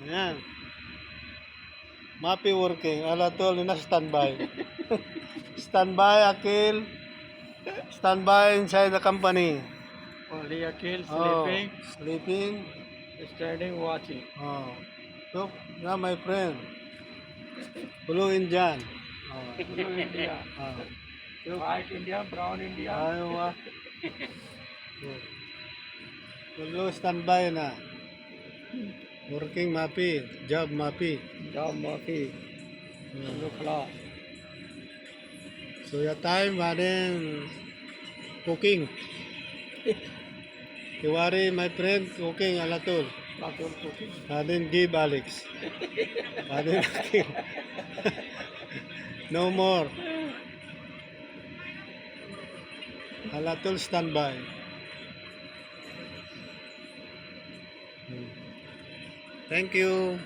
Yan. Mapi working. Alatol na standby. Standby, Akil. Standby inside the company. Only Akil Oh, sleeping, sleeping. standing, watching. Oh. Look, now my friend. Blue Indian. Oh. Blue India. Oh. Look. White India, brown India. Ayaw Blue standby na. Working Mapi. Job Mapi. Job Murphy. Blue class. So your time then cooking. Tiwari my friend cooking Alatol. Latul cooking. Then give Alex. Then cooking. No more. Alatol standby. Thank you.